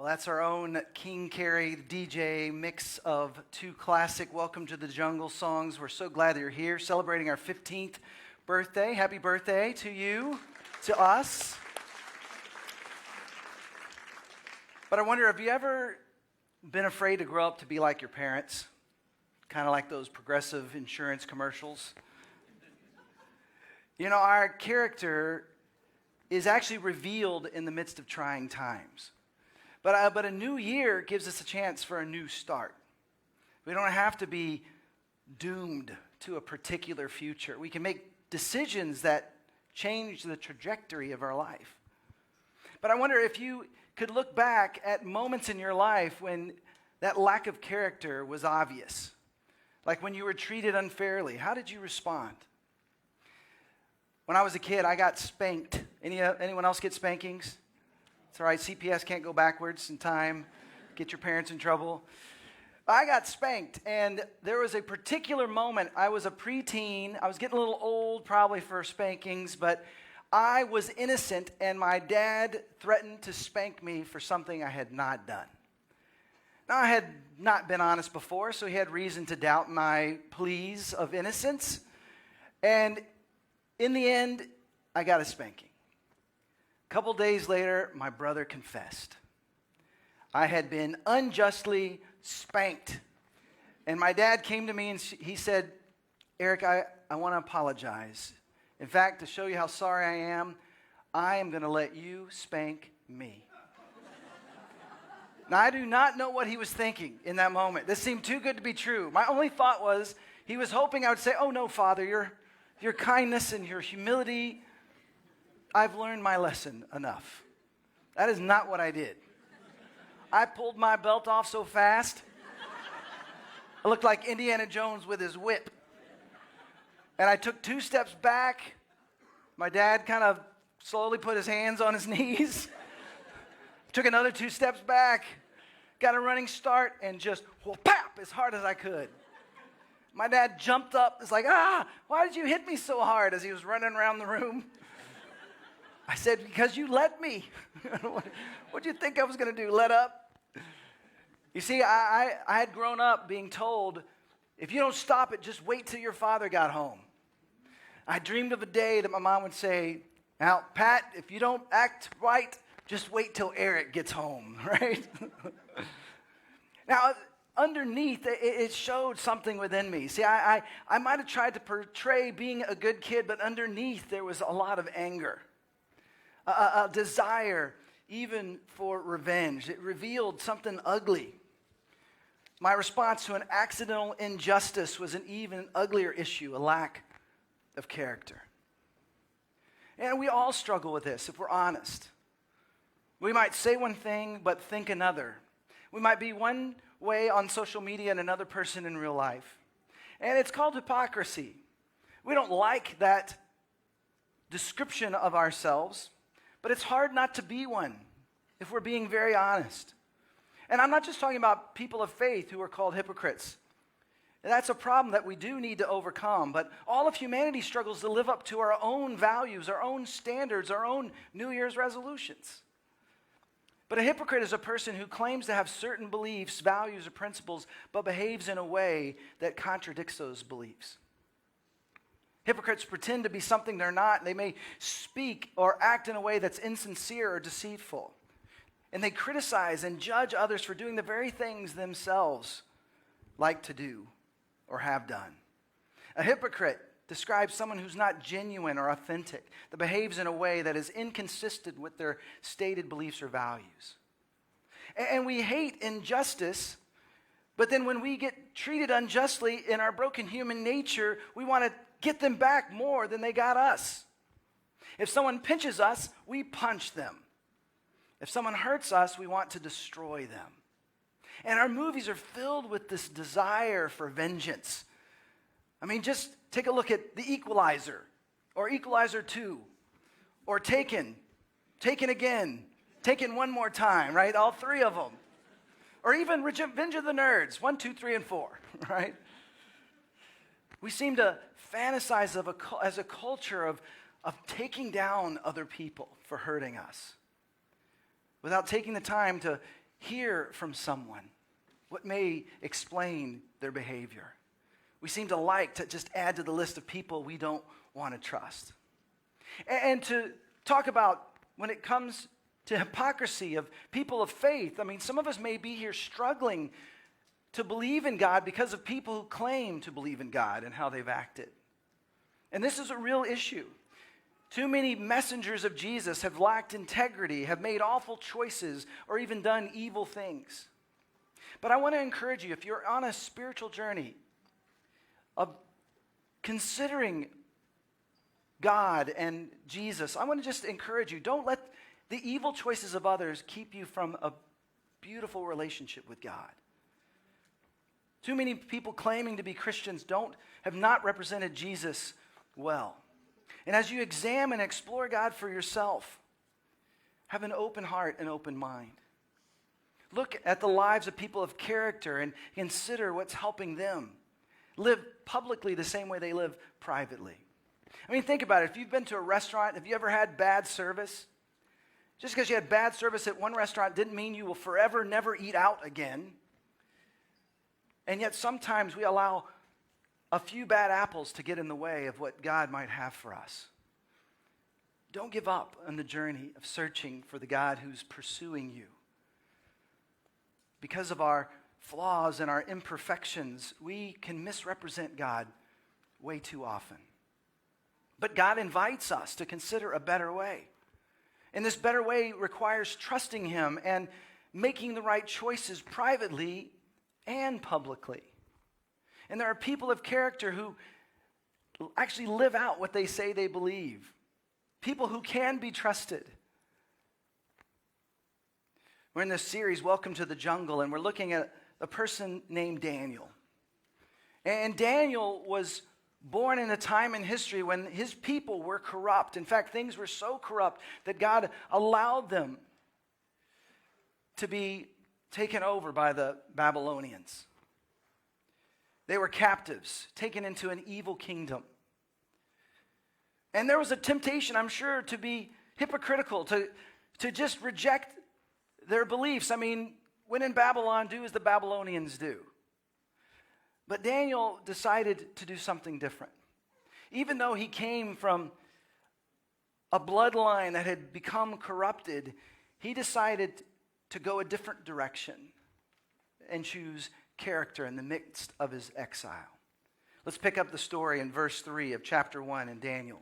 That's our own King Carey DJ mix of two classic Welcome to the Jungle songs. We're so glad that you're here celebrating our 15th birthday. Happy birthday to you, to us. But I wonder, have you ever been afraid to grow up to be like your parents? Kind of like those Progressive insurance commercials. You know, our character is actually revealed in the midst of trying times. But a new year gives us a chance for a new start. We don't have to be doomed to a particular future. We can make decisions that change the trajectory of our life. But I wonder if you could look back at moments in your life when that lack of character was obvious. Like when you were treated unfairly. How did you respond? When I was a kid, I got spanked. Anyone else get spankings? It's all right, CPS can't go backwards in time, get your parents in trouble. I got spanked, and there was a particular moment. I was a preteen. I was getting a little old probably for spankings, but I was innocent, and my dad threatened to spank me for something I had not done. Now, I had not been honest before, so he had reason to doubt my pleas of innocence. And in the end, I got a spanking. A couple days later, my brother confessed. I had been unjustly spanked. And my dad came to me and he said, Eric, I want to apologize. In fact, to show you how sorry I am going to let you spank me. Now, I do not know what he was thinking in that moment. This seemed too good to be true. My only thought was he was hoping I would say, oh, no, Father, your kindness and your humility, I've learned my lesson enough. That is not what I did. I pulled my belt off so fast, I looked like Indiana Jones with his whip. And I took 2 steps back. My dad kind of slowly put his hands on his knees. Took another 2 steps back, got a running start, and just whap as hard as I could. My dad jumped up. It's like, why did you hit me so hard as he was running around the room? I said, because you let me. What do you think I was going to do, let up? You see, I had grown up being told, if you don't stop it, just wait till your father got home. I dreamed of a day that my mom would say, now, Pat, if you don't act right, just wait till Eric gets home, right? Now, underneath, it showed something within me. See, I might have tried to portray being a good kid, but underneath there was a lot of anger. A desire even for revenge. It revealed something ugly. My response to an accidental injustice was an even uglier issue, a lack of character. And we all struggle with this if we're honest. We might say one thing but think another. We might be one way on social media and another person in real life. And it's called hypocrisy. We don't like that description of ourselves. But it's hard not to be one if we're being very honest. And I'm not just talking about people of faith who are called hypocrites. And that's a problem that we do need to overcome. But all of humanity struggles to live up to our own values, our own standards, our own New Year's resolutions. But a hypocrite is a person who claims to have certain beliefs, values, or principles, but behaves in a way that contradicts those beliefs. Hypocrites pretend to be something they're not. They may speak or act in a way that's insincere or deceitful. And they criticize and judge others for doing the very things themselves like to do or have done. A hypocrite describes someone who's not genuine or authentic, that behaves in a way that is inconsistent with their stated beliefs or values. And we hate injustice, but then when we get treated unjustly in our broken human nature, we want to get them back more than they got us. If someone pinches us, we punch them. If someone hurts us, we want to destroy them. And our movies are filled with this desire for vengeance. I mean, just take a look at The Equalizer, or Equalizer 2, or Taken, Taken Again, Taken One More Time, right? All three of them. Or even Revenge of the Nerds, 1, 2, 3, and 4, right? We seem to fantasize as a culture of taking down other people for hurting us without taking the time to hear from someone what may explain their behavior. We seem to like to just add to the list of people we don't want to trust. And to talk about when it comes to hypocrisy of people of faith, I mean, some of us may be here struggling to believe in God because of people who claim to believe in God and how they've acted. And this is a real issue. Too many messengers of Jesus have lacked integrity, have made awful choices, or even done evil things. But I want to encourage you, if you're on a spiritual journey of considering God and Jesus, I want to just encourage you, don't let the evil choices of others keep you from a beautiful relationship with God. Too many people claiming to be Christians have not represented Jesus well. And as you examine and explore God for yourself, have an open heart and open mind. Look at the lives of people of character and consider what's helping them live publicly the same way they live privately. I mean, think about it. If you've been to a restaurant, have you ever had bad service? Just because you had bad service at one restaurant didn't mean you will forever never eat out again. And yet sometimes we allow a few bad apples to get in the way of what God might have for us. Don't give up on the journey of searching for the God who's pursuing you. Because of our flaws and our imperfections, we can misrepresent God way too often. But God invites us to consider a better way. And this better way requires trusting Him and making the right choices privately and publicly. And there are people of character who actually live out what they say they believe. People who can be trusted. We're in this series, Welcome to the Jungle, and we're looking at a person named Daniel. And Daniel was born in a time in history when his people were corrupt. In fact, things were so corrupt that God allowed them to be taken over by the Babylonians. They were captives, taken into an evil kingdom. And there was a temptation, I'm sure, to be hypocritical, to just reject their beliefs. I mean, when in Babylon, do as the Babylonians do. But Daniel decided to do something different. Even though he came from a bloodline that had become corrupted, he decided to go a different direction and choose character in the midst of his exile. Let's pick up the story in verse 3 of chapter 1 in Daniel.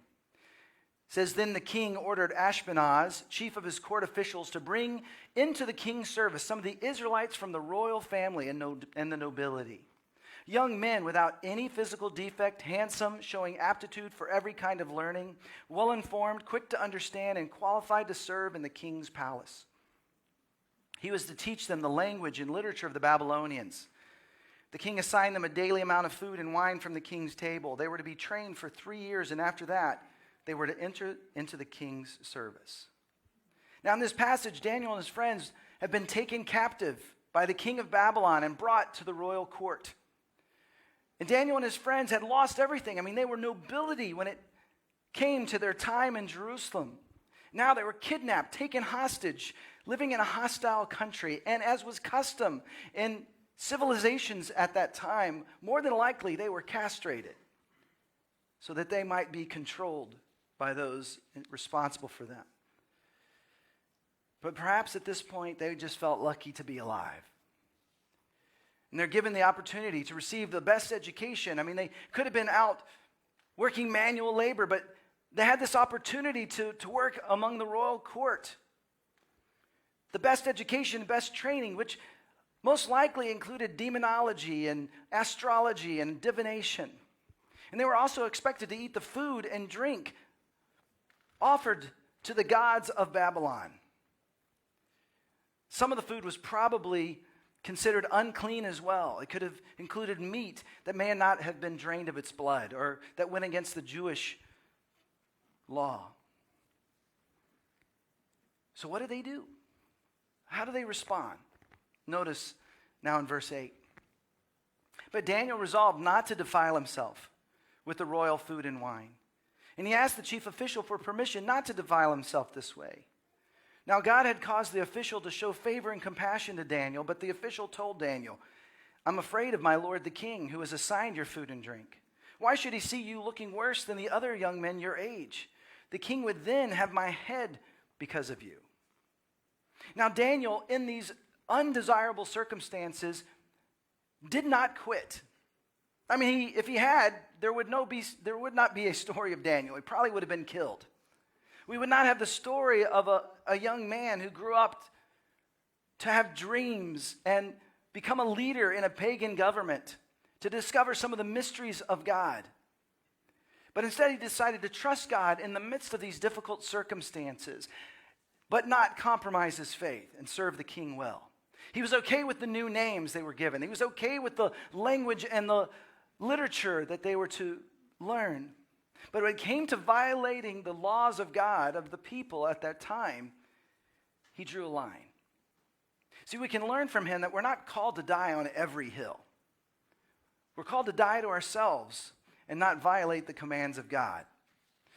It says, Then the king ordered Ashpenaz, chief of his court officials, to bring into the king's service some of the Israelites from the royal family and the nobility. Young men without any physical defect, handsome, showing aptitude for every kind of learning, well-informed, quick to understand, and qualified to serve in the king's palace. He was to teach them the language and literature of the Babylonians. The king assigned them a daily amount of food and wine from the king's table. They were to be trained for 3 years, and after that, they were to enter into the king's service. Now, in this passage, Daniel and his friends have been taken captive by the king of Babylon and brought to the royal court. And Daniel and his friends had lost everything. I mean, they were nobility when it came to their time in Jerusalem. Now they were kidnapped, taken hostage, living in a hostile country. And as was custom in civilizations at that time, more than likely they were castrated so that they might be controlled by those responsible for them. But perhaps at this point they just felt lucky to be alive. And they're given the opportunity to receive the best education. I mean, they could have been out working manual labor, but they had this opportunity to work among the royal court. The best education, best training, which most likely included demonology and astrology and divination. And they were also expected to eat the food and drink offered to the gods of Babylon. Some of the food was probably considered unclean as well. It could have included meat that may not have been drained of its blood or that went against the Jewish law. So what did they do? How do they respond? Notice now in verse 8. But Daniel resolved not to defile himself with the royal food and wine. And he asked the chief official for permission not to defile himself this way. Now God had caused the official to show favor and compassion to Daniel, but the official told Daniel, I'm afraid of my lord the king, who has assigned your food and drink. Why should he see you looking worse than the other young men your age? The king would then have my head because of you. Now Daniel, in these undesirable circumstances, did not quit. I mean, if he had, there would not be a story of Daniel. He probably would have been killed. We would not have the story of a young man who grew up to have dreams and become a leader in a pagan government, to discover some of the mysteries of God. But instead, he decided to trust God in the midst of these difficult circumstances, but not compromise his faith and serve the king well. He was okay with the new names they were given. He was okay with the language and the literature that they were to learn. But when it came to violating the laws of God, of the people at that time, he drew a line. See, we can learn from him that we're not called to die on every hill. We're called to die to ourselves and not violate the commands of God.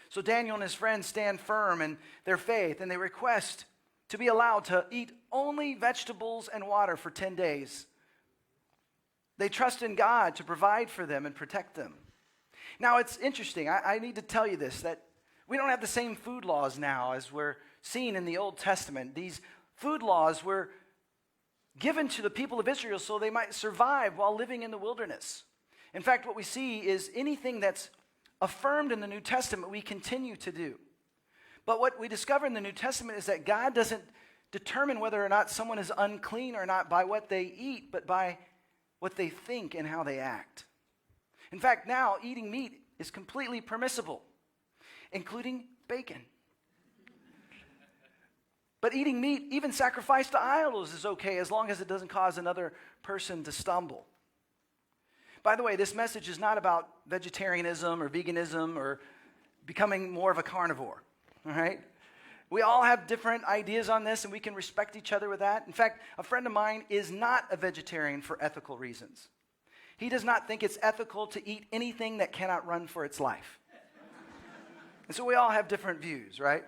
So Daniel and his friends stand firm in their faith, and they request to be allowed to eat only vegetables and water for 10 days. They trust in God to provide for them and protect them. Now, it's interesting. I need to tell you this, that we don't have the same food laws now as we're seeing in the Old Testament. These food laws were given to the people of Israel so they might survive while living in the wilderness. In fact, what we see is anything that's affirmed in the New Testament, we continue to do. But what we discover in the New Testament is that God doesn't determine whether or not someone is unclean or not by what they eat, but by what they think and how they act. In fact, now eating meat is completely permissible, including bacon. But eating meat, even sacrificed to idols, is okay as long as it doesn't cause another person to stumble. By the way, this message is not about vegetarianism or veganism or becoming more of a carnivore, all right? We all have different ideas on this, and we can respect each other with that. In fact, a friend of mine is not a vegetarian for ethical reasons. He does not think it's ethical to eat anything that cannot run for its life. And so we all have different views, right?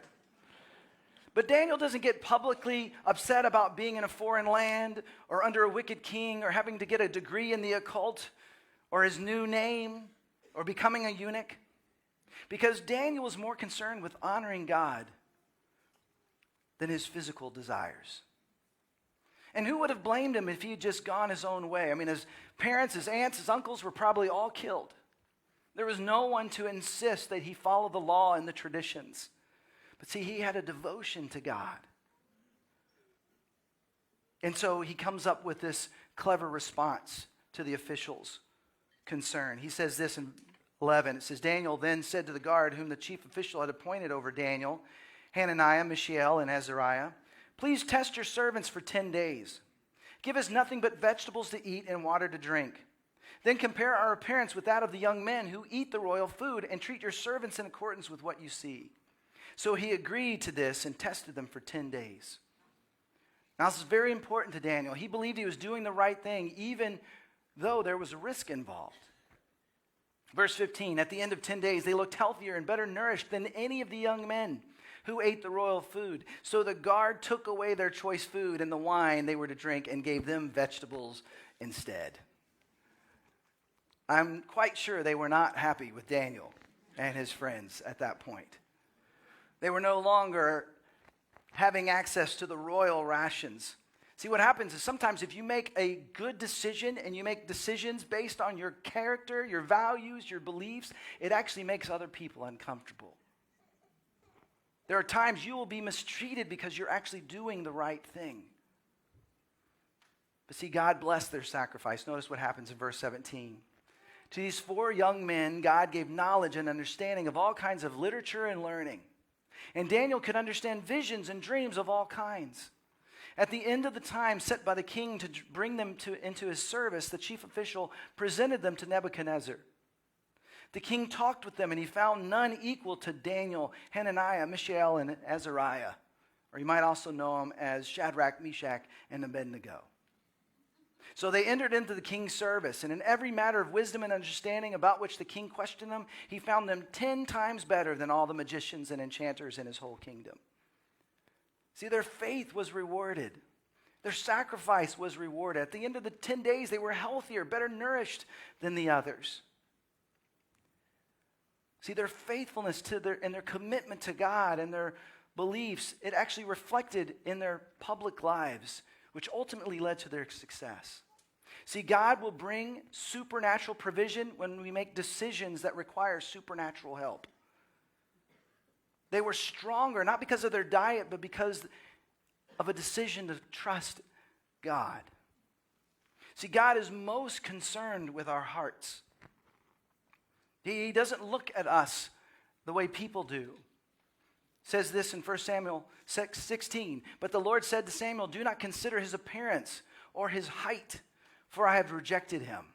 But Daniel doesn't get publicly upset about being in a foreign land or under a wicked king or having to get a degree in the occult or his new name or becoming a eunuch, because Daniel was more concerned with honoring God than his physical desires. And who would have blamed him if he had just gone his own way? I mean, his parents, his aunts, his uncles were probably all killed. There was no one to insist that he follow the law and the traditions. But see, he had a devotion to God. And so he comes up with this clever response to the officials' concern. He says this in 11. It says, Daniel then said to the guard whom the chief official had appointed over Daniel, Hananiah, Mishael, and Azariah, please test your servants for 10 days. Give us nothing but vegetables to eat and water to drink. Then compare our appearance with that of the young men who eat the royal food, and treat your servants in accordance with what you see. So he agreed to this and tested them for 10 days. Now, this is very important to Daniel. He believed he was doing the right thing, even though there was a risk involved. Verse 15, at the end of 10 days, they looked healthier and better nourished than any of the young men who ate the royal food. So the guard took away their choice food and the wine they were to drink and gave them vegetables instead. I'm quite sure they were not happy with Daniel and his friends at that point. They were no longer having access to the royal rations. See, what happens is sometimes if you make a good decision and you make decisions based on your character, your values, your beliefs, it actually makes other people uncomfortable. There are times you will be mistreated because you're actually doing the right thing. But see, God blessed their sacrifice. Notice what happens in verse 17. To these 4 young men, God gave knowledge and understanding of all kinds of literature and learning. And Daniel could understand visions and dreams of all kinds. At the end of the time set by the king to bring them into his service, the chief official presented them to Nebuchadnezzar. The king talked with them, and he found none equal to Daniel, Hananiah, Mishael, and Azariah. Or you might also know them as Shadrach, Meshach, and Abednego. So they entered into the king's service, and in every matter of wisdom and understanding about which the king questioned them, he found them 10 times better than all the magicians and enchanters in his whole kingdom. See, their faith was rewarded. Their sacrifice was rewarded. At the end of the 10 days, they were healthier, better nourished than the others. See, their faithfulness and their commitment to God and their beliefs, it actually reflected in their public lives, which ultimately led to their success. See, God will bring supernatural provision when we make decisions that require supernatural help. They were stronger, not because of their diet, but because of a decision to trust God. See, God is most concerned with our hearts. He doesn't look at us the way people do. It says this in 1 Samuel 16, "But the Lord said to Samuel, 'Do not consider his appearance or his height, for I have rejected him.'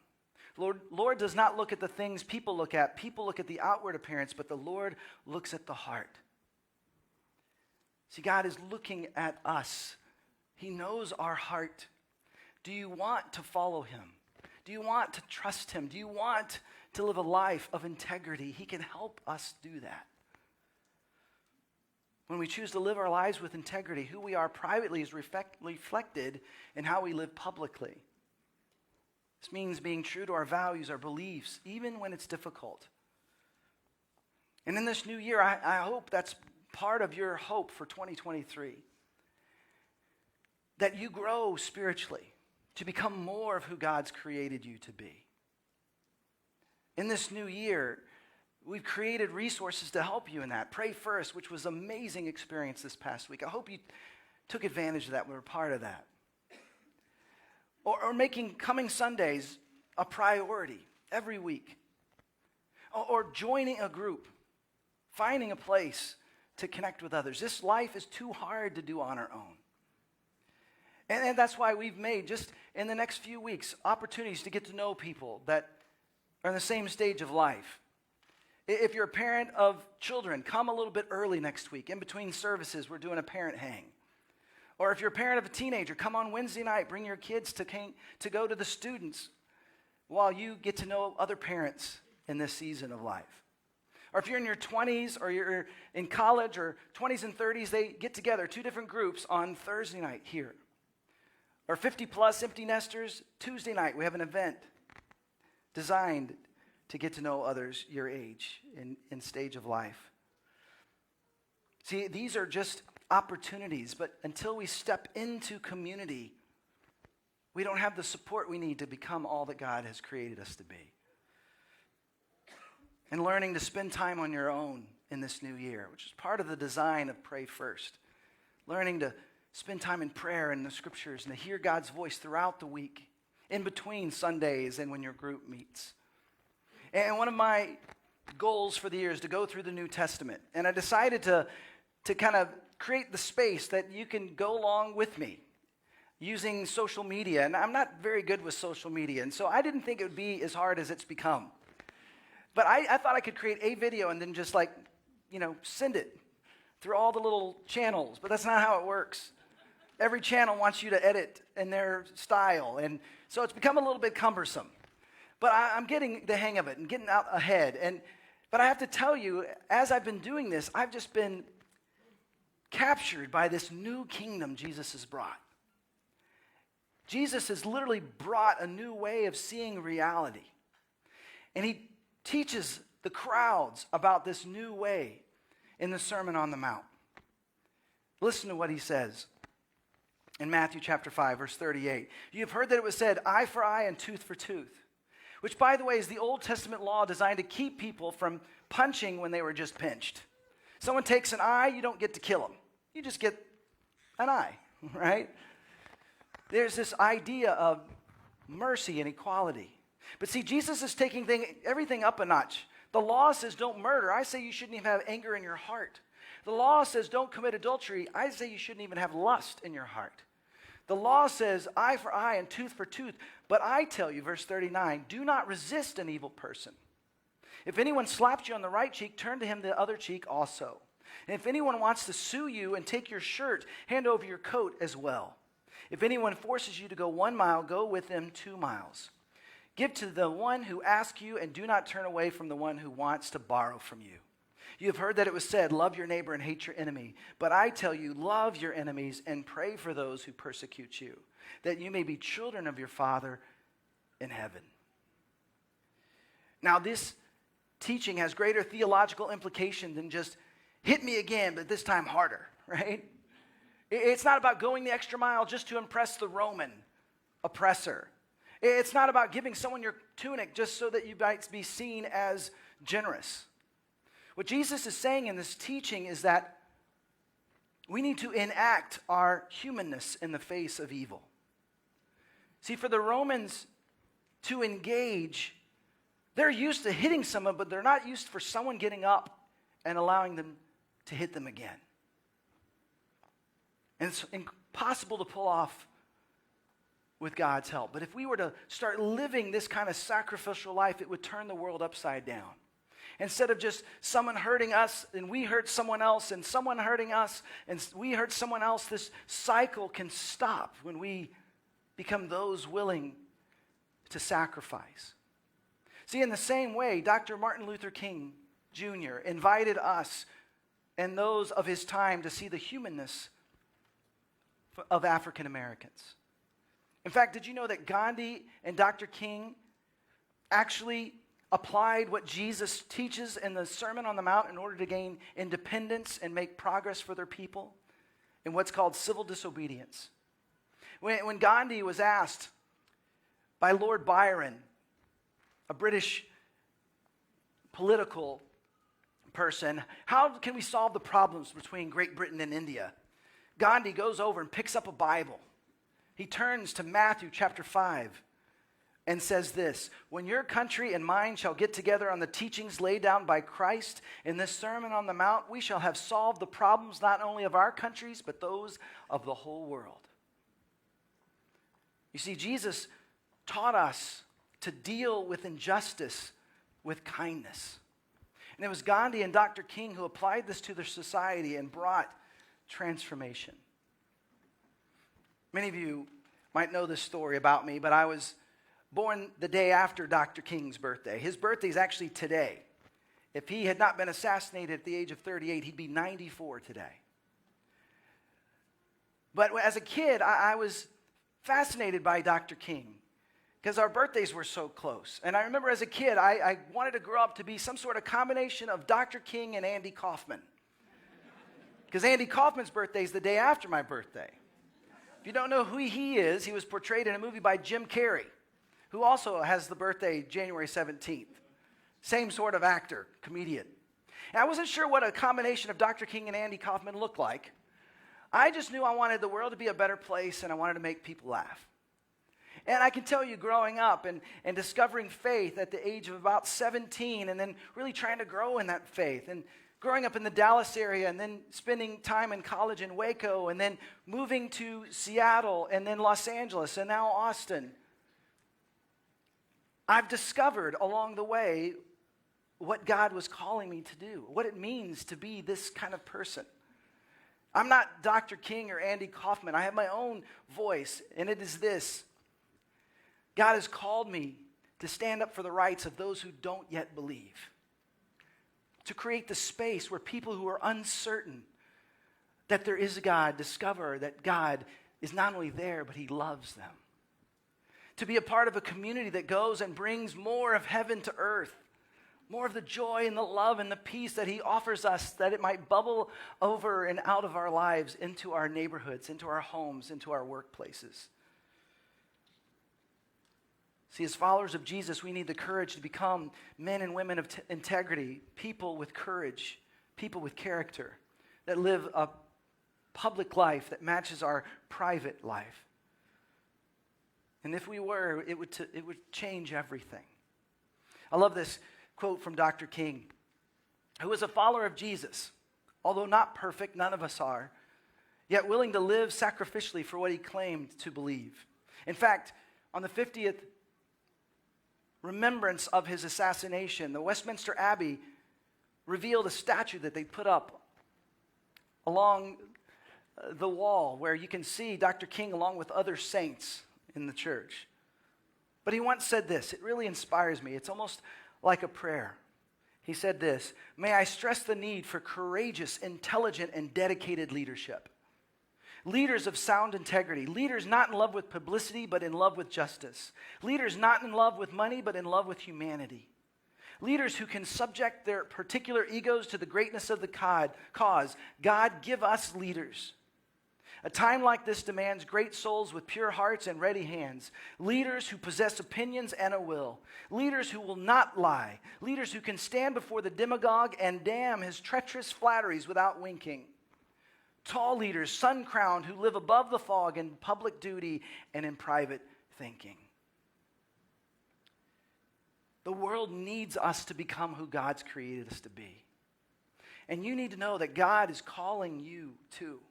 Lord does not look at the things people look at. People look at the outward appearance, but the Lord looks at the heart." See, God is looking at us. He knows our heart. Do you want to follow him? Do you want to trust him? Do you want to live a life of integrity? He can help us do that. When we choose to live our lives with integrity, who we are privately is reflected in how we live publicly. This means being true to our values, our beliefs, even when it's difficult. And in this new year, I hope that's part of your hope for 2023. That you grow spiritually to become more of who God's created you to be. In this new year, we've created resources to help you in that. Pray First, which was an amazing experience this past week. I hope you took advantage of that and were part of that. Or making coming Sundays a priority every week. Or joining a group, finding a place to connect with others. This life is too hard to do on our own. And that's why we've made, just in the next few weeks, opportunities to get to know people that are in the same stage of life. If you're a parent of children, come a little bit early next week. In between services, we're doing a parent hang. Or if you're a parent of a teenager, come on Wednesday night. Bring your kids to go to the students while you get to know other parents in this season of life. Or if you're in your 20s or you're in college or 20s and 30s, they get together, 2 different groups on Thursday night here. Or 50-plus empty nesters, Tuesday night we have an event designed to get to know others your age in stage of life. See, these are just opportunities, but until we step into community, we don't have the support we need to become all that God has created us to be. And learning to spend time on your own in this new year, which is part of the design of Pray First. Learning to spend time in prayer and the scriptures and to hear God's voice throughout the week, in between Sundays and when your group meets. And one of my goals for the year is to go through the New Testament. And I decided to kind of create the space that you can go along with me using social media. And I'm not very good with social media, and so I didn't think it would be as hard as it's become. But I thought I could create a video and then just send it through all the little channels. But that's not how it works. Every channel wants you to edit in their style. And so it's become a little bit cumbersome. But I'm getting the hang of it and getting out ahead. But I have to tell you, as I've been doing this, I've just been captured by this new kingdom Jesus has brought. Jesus has literally brought a new way of seeing reality. And he teaches the crowds about this new way in the Sermon on the Mount. Listen to what he says in Matthew chapter 5, verse 38. You have heard that it was said, eye for eye and tooth for tooth, which, by the way, is the Old Testament law designed to keep people from punching when they were just pinched. Someone takes an eye, you don't get to kill them. You just get an eye, right? There's this idea of mercy and equality. But see, Jesus is taking everything up a notch. The law says don't murder. I say you shouldn't even have anger in your heart. The law says don't commit adultery. I say you shouldn't even have lust in your heart. The law says eye for eye and tooth for tooth. But I tell you, verse 39, do not resist an evil person. If anyone slaps you on the right cheek, turn to him the other cheek also. And if anyone wants to sue you and take your shirt, hand over your coat as well. If anyone forces you to go 1 mile, go with them 2 miles. Give to the one who asks you, and do not turn away from the one who wants to borrow from you. You have heard that it was said, love your neighbor and hate your enemy. But I tell you, love your enemies and pray for those who persecute you, that you may be children of your Father in heaven. Now, this teaching has greater theological implication than just hit me again, but this time harder, right? It's not about going the extra mile just to impress the Roman oppressor. It's not about giving someone your tunic just so that you might be seen as generous. What Jesus is saying in this teaching is that we need to enact our humanness in the face of evil. See, for the Romans to engage, they're used to hitting someone, but they're not used for someone getting up and allowing them to hit them again. And it's impossible to pull off with God's help. But if we were to start living this kind of sacrificial life, it would turn the world upside down. Instead of just someone hurting us and we hurt someone else and someone hurting us and we hurt someone else, this cycle can stop when we become those willing to sacrifice. See, in the same way, Dr. Martin Luther King Jr. invited us and those of his time to see the humanness of African Americans. In fact, did you know that Gandhi and Dr. King actually applied what Jesus teaches in the Sermon on the Mount in order to gain independence and make progress for their people in what's called civil disobedience? When Gandhi was asked by Lord Byron, a British political person, how can we solve the problems between Great Britain and India? Gandhi goes over and picks up a Bible. He turns to Matthew chapter 5 and says this: when your country and mine shall get together on the teachings laid down by Christ in this Sermon on the Mount, we shall have solved the problems not only of our countries, but those of the whole world. You see, Jesus taught us to deal with injustice with kindness. And it was Gandhi and Dr. King who applied this to their society and brought transformation. Many of you might know this story about me, but I was born the day after Dr. King's birthday. His birthday is actually today. If he had not been assassinated at the age of 38, he'd be 94 today. But as a kid, I was fascinated by Dr. King because our birthdays were so close. And I remember as a kid, I wanted to grow up to be some sort of combination of Dr. King and Andy Kaufman. Because Andy Kaufman's birthday is the day after my birthday. If you don't know who he is, he was portrayed in a movie by Jim Carrey, who also has the birthday January 17th. Same sort of actor, comedian. And I wasn't sure what a combination of Dr. King and Andy Kaufman looked like. I just knew I wanted the world to be a better place and I wanted to make people laugh. And I can tell you, growing up and discovering faith at the age of about 17 and then really trying to grow in that faith and growing up in the Dallas area and then spending time in college in Waco and then moving to Seattle and then Los Angeles and now Austin, I've discovered along the way what God was calling me to do, what it means to be this kind of person. I'm not Dr. King or Andy Kaufman. I have my own voice, and it is this: God has called me to stand up for the rights of those who don't yet believe, to create the space where people who are uncertain that there is a God discover that God is not only there, but he loves them. To be a part of a community that goes and brings more of heaven to earth, more of the joy and the love and the peace that he offers us, that it might bubble over and out of our lives into our neighborhoods, into our homes, into our workplaces. See, as followers of Jesus, we need the courage to become men and women of integrity, people with courage, people with character, that live a public life that matches our private life. And if we were, it would change everything. I love this quote from Dr. King, who was a follower of Jesus. Although not perfect, none of us are. yet willing to live sacrificially for what he claimed to believe. In fact, on the 50th remembrance of his assassination, the Westminster Abbey revealed a statue that they put up along the wall where you can see Dr. King along with other saints in the church. But he once said this. It really inspires me. It's almost like a prayer. He said this: "May I stress the need for courageous, intelligent, and dedicated leadership. Leaders of sound integrity. Leaders not in love with publicity, but in love with justice. Leaders not in love with money, but in love with humanity. Leaders who can subject their particular egos to the greatness of the cause. God, give us leaders. A time like this demands great souls with pure hearts and ready hands. Leaders who possess opinions and a will. Leaders who will not lie. Leaders who can stand before the demagogue and damn his treacherous flatteries without winking. Tall leaders, sun-crowned, who live above the fog in public duty and in private thinking." The world needs us to become who God's created us to be. And you need to know that God is calling you too.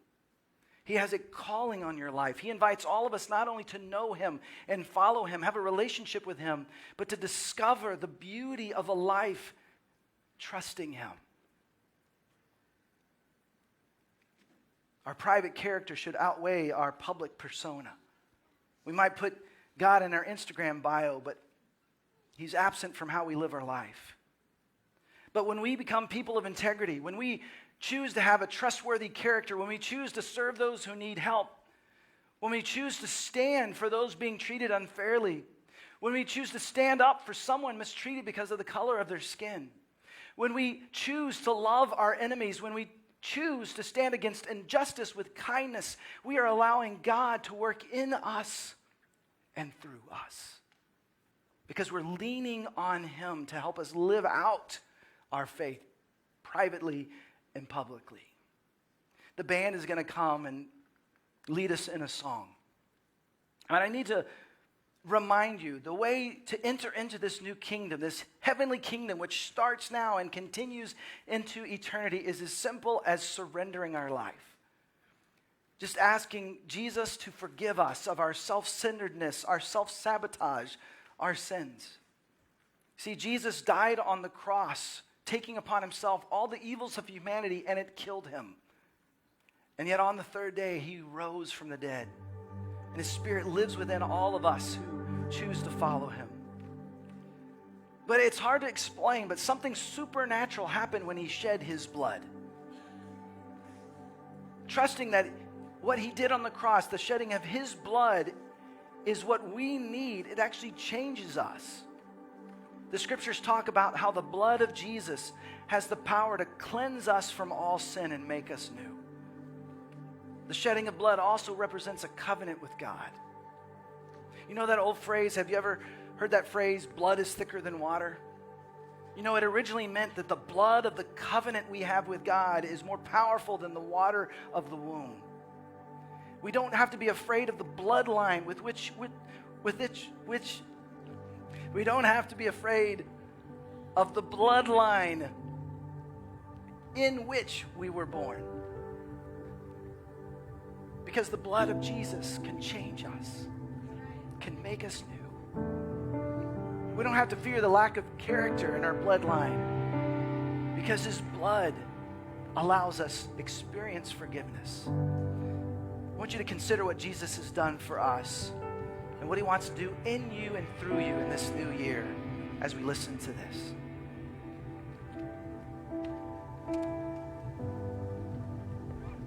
He has a calling on your life. He invites all of us not only to know him and follow him, have a relationship with him, but to discover the beauty of a life trusting him. Our private character should outweigh our public persona. We might put God in our Instagram bio, but he's absent from how we live our life. But when we become people of integrity, when we choose to have a trustworthy character, when we choose to serve those who need help, when we choose to stand for those being treated unfairly, when we choose to stand up for someone mistreated because of the color of their skin, when we choose to love our enemies, when we choose to stand against injustice with kindness, we are allowing God to work in us and through us. Because we're leaning on him to help us live out our faith privately and publicly. The band is going to come and lead us in a song. And I need to remind you, the way to enter into this new kingdom, this heavenly kingdom, which starts now and continues into eternity, is as simple as surrendering our life. Just asking Jesus to forgive us of our self-centeredness, our self-sabotage, our sins. See, Jesus died on the cross, taking upon himself all the evils of humanity, and it killed him. And yet on the third day, he rose from the dead. And his spirit lives within all of us who choose to follow him. But it's hard to explain, but something supernatural happened when he shed his blood. Trusting that what he did on the cross, the shedding of his blood, is what we need. It actually changes us. The scriptures talk about how the blood of Jesus has the power to cleanse us from all sin and make us new. The shedding of blood also represents a covenant with God. You know that old phrase, have you ever heard that phrase, blood is thicker than water? You know, it originally meant that the blood of the covenant we have with God is more powerful than the water of the womb. We don't have to be afraid of the bloodline we don't have to be afraid of the bloodline in which we were born. Because the blood of Jesus can change us, can make us new. We don't have to fear the lack of character in our bloodline, because his blood allows us to experience forgiveness. I want you to consider what Jesus has done for us and what he wants to do in you and through you in this new year as we listen to this.